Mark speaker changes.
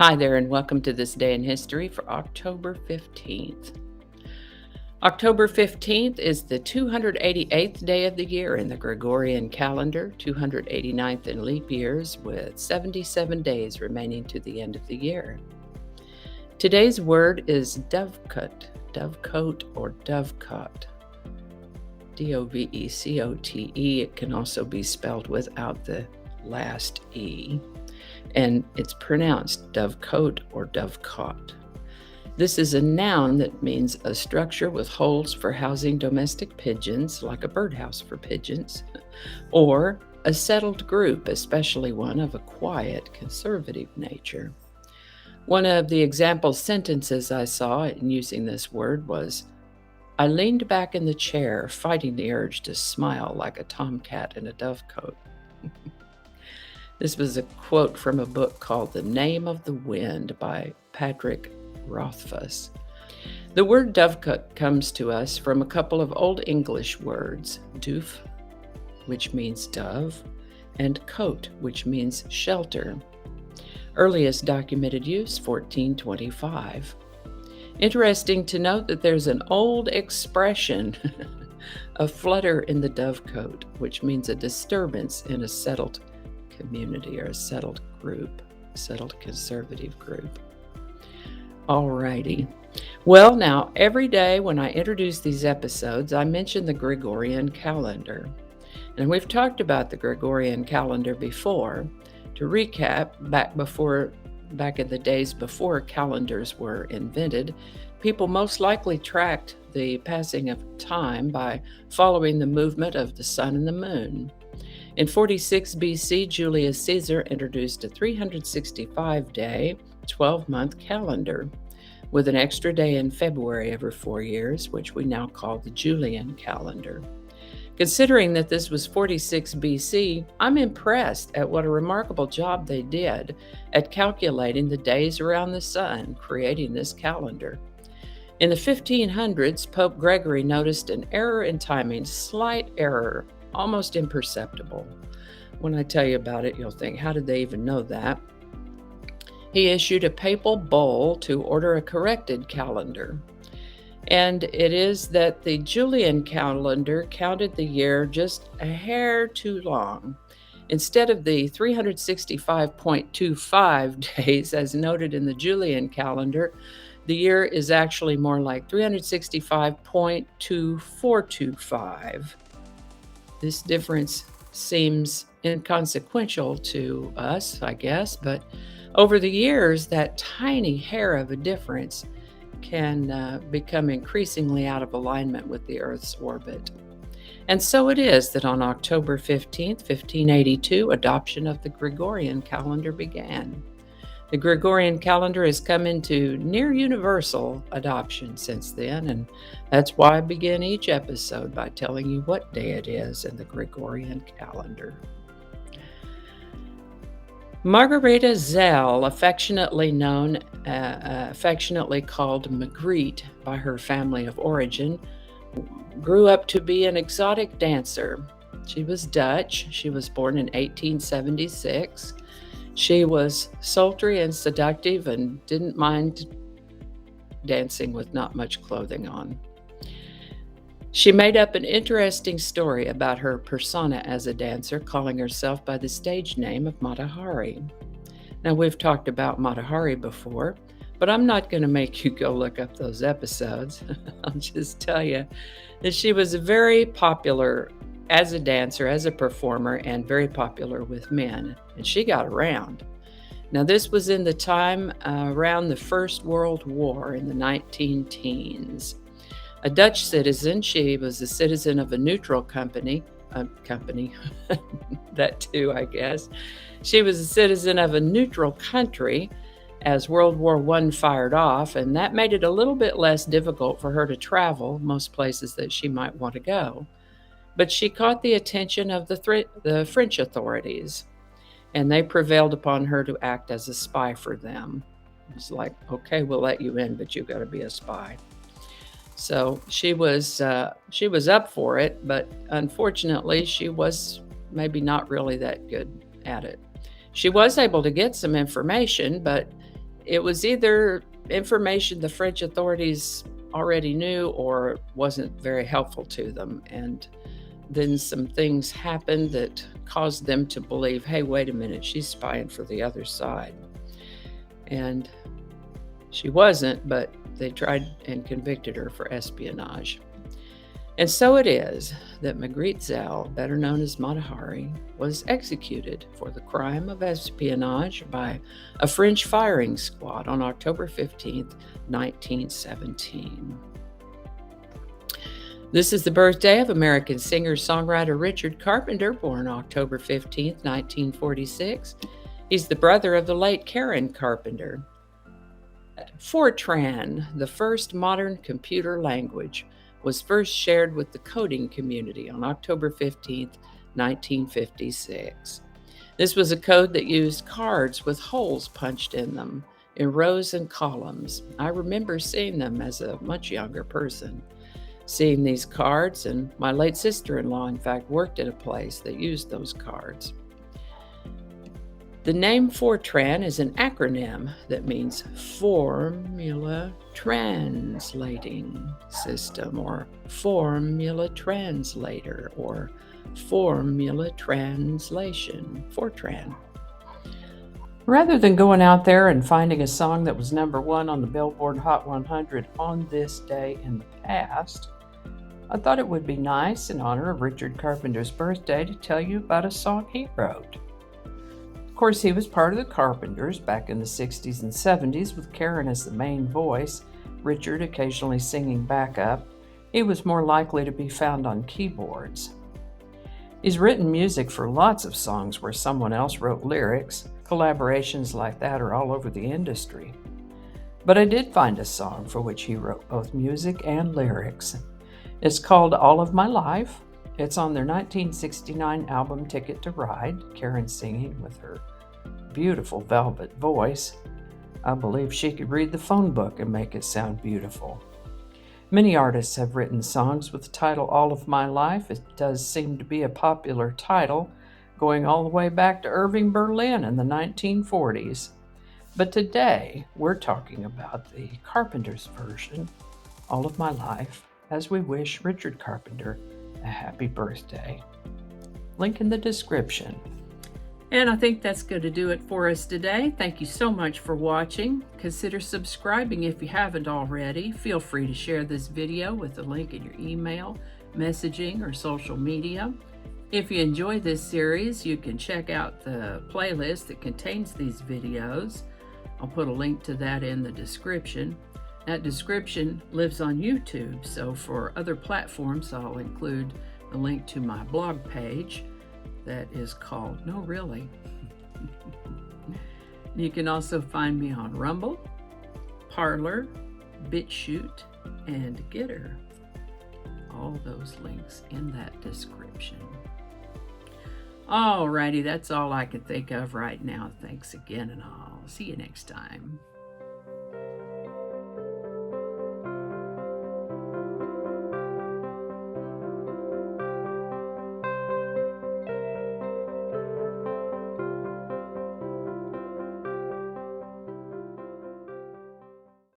Speaker 1: Hi there, and welcome to this day in history for October 15th. October 15th is the 288th day of the year in the Gregorian calendar, 289th in leap years, with 77 days remaining to the end of the year. Today's word is dovecote, dovecote or dovecote. Dovecote. It can also be spelled without the last E, and it's pronounced dovecote or dovecote. This is a noun that means a structure with holes for housing domestic pigeons, like a birdhouse for pigeons, or a settled group, especially one of a quiet, conservative nature. One of the example sentences I saw in using this word was, "I leaned back in the chair, fighting the urge to smile like a tomcat in a dovecote." This was a quote from a book called The Name of the Wind by Patrick Rothfuss. The word dovecote comes to us from a couple of Old English words, doof, which means dove, and cote, which means shelter. Earliest documented use, 1425. Interesting to note that there's an old expression, a flutter in the dovecote, which means a disturbance in a settled community or a settled group, settled conservative group. Alrighty. Well, now, every day when I introduce these episodes, I mention the Gregorian calendar. And we've talked about the Gregorian calendar before. To recap, back in the days before calendars were invented, people most likely tracked the passing of time by following the movement of the sun and the moon. In 46 BC, Julius Caesar introduced a 365-day, 12-month calendar, with an extra day in February every 4 years, which we now call the Julian calendar. Considering that this was 46 BC, I'm impressed at what a remarkable job they did at calculating the days around the sun, creating this calendar. In the 1500s, Pope Gregory noticed an error in timing, slight error, almost imperceptible. When I tell you about it, you'll think, how did they even know that? He issued a papal bull to order a corrected calendar. And it is that the Julian calendar counted the year just a hair too long. Instead of the 365.25 days, as noted in the Julian calendar, the year is actually more like 365.2425. This difference seems inconsequential to us, I guess, but over the years, that tiny hair of a difference can become increasingly out of alignment with the Earth's orbit. And so it is that on October 15th, 1582, adoption of the Gregorian calendar began. The Gregorian calendar has come into near universal adoption since then, and that's why I begin each episode by telling you what day it is in the Gregorian calendar. Margareta Zell, affectionately called Magritte by her family of origin, grew up to be an exotic dancer. She was Dutch. She was born in 1876. She was sultry and seductive and didn't mind dancing with not much clothing on. She made up an interesting story about her persona as a dancer, calling herself by the stage name of Mata Hari. Now, we've talked about Mata Hari before, but I'm not going to make you go look up those episodes. I'll just tell you that she was very popular as a dancer, as a performer, and very popular with men, and she got around. Now, this was in the time around the First World War in the 19-teens. A Dutch citizen, she was a citizen of a neutral country, that too, I guess. She was a citizen of a neutral country as World War I fired off, and that made it a little bit less difficult for her to travel most places that she might want to go. But she caught the attention of the French authorities, and they prevailed upon her to act as a spy for them. It's like, okay, we'll let you in, but you've got to be a spy. So she was up for it, but unfortunately, she was maybe not really that good at it. She was able to get some information, but it was either information the French authorities already knew or wasn't very helpful to them. And then some things happened that caused them to believe, hey, wait a minute, she's spying for the other side. And she wasn't, but they tried and convicted her for espionage. And so it is that Marguerite Zell, better known as Mata Hari, was executed for the crime of espionage by a French firing squad on October 15th, 1917. This is the birthday of American singer-songwriter Richard Carpenter, born October 15th, 1946. He's the brother of the late Karen Carpenter. Fortran, the first modern computer language, was first shared with the coding community on October 15th, 1956. This was a code that used cards with holes punched in them in rows and columns. I remember seeing them as a much younger person, seeing these cards, and my late sister-in-law, in fact, worked at a place that used those cards. The name Fortran is an acronym that means Formula Translating System, or Formula Translator, or Formula Translation, Fortran. Rather than going out there and finding a song that was number one on the Billboard Hot 100 on this day in the past, I thought it would be nice in honor of Richard Carpenter's birthday to tell you about a song he wrote. Of course, he was part of the Carpenters back in the 60s and 70s with Karen as the main voice, Richard occasionally singing backup. He was more likely to be found on keyboards. He's written music for lots of songs where someone else wrote lyrics. Collaborations like that are all over the industry. But I did find a song for which he wrote both music and lyrics. It's called All of My Life. It's on their 1969 album Ticket to Ride, Karen singing with her beautiful velvet voice. I believe she could read the phone book and make it sound beautiful. Many artists have written songs with the title All of My Life. It does seem to be a popular title, going all the way back to Irving Berlin in the 1940s. But today, we're talking about the Carpenters version, All of My Life, as we wish Richard Carpenter a happy birthday. Link in the description. And I think that's going to do it for us today. Thank you so much for watching. Consider subscribing if you haven't already. Feel free to share this video with the link in your email, messaging, or social media. If you enjoy this series, you can check out the playlist that contains these videos. I'll put a link to that in the description. That description lives on YouTube, so for other platforms, I'll include the link to my blog page that is called No Really. You can also find me on Rumble, Parler, BitChute, and Getter. All those links in that description. Alrighty, that's all I can think of right now. Thanks again, and I'll see you next time.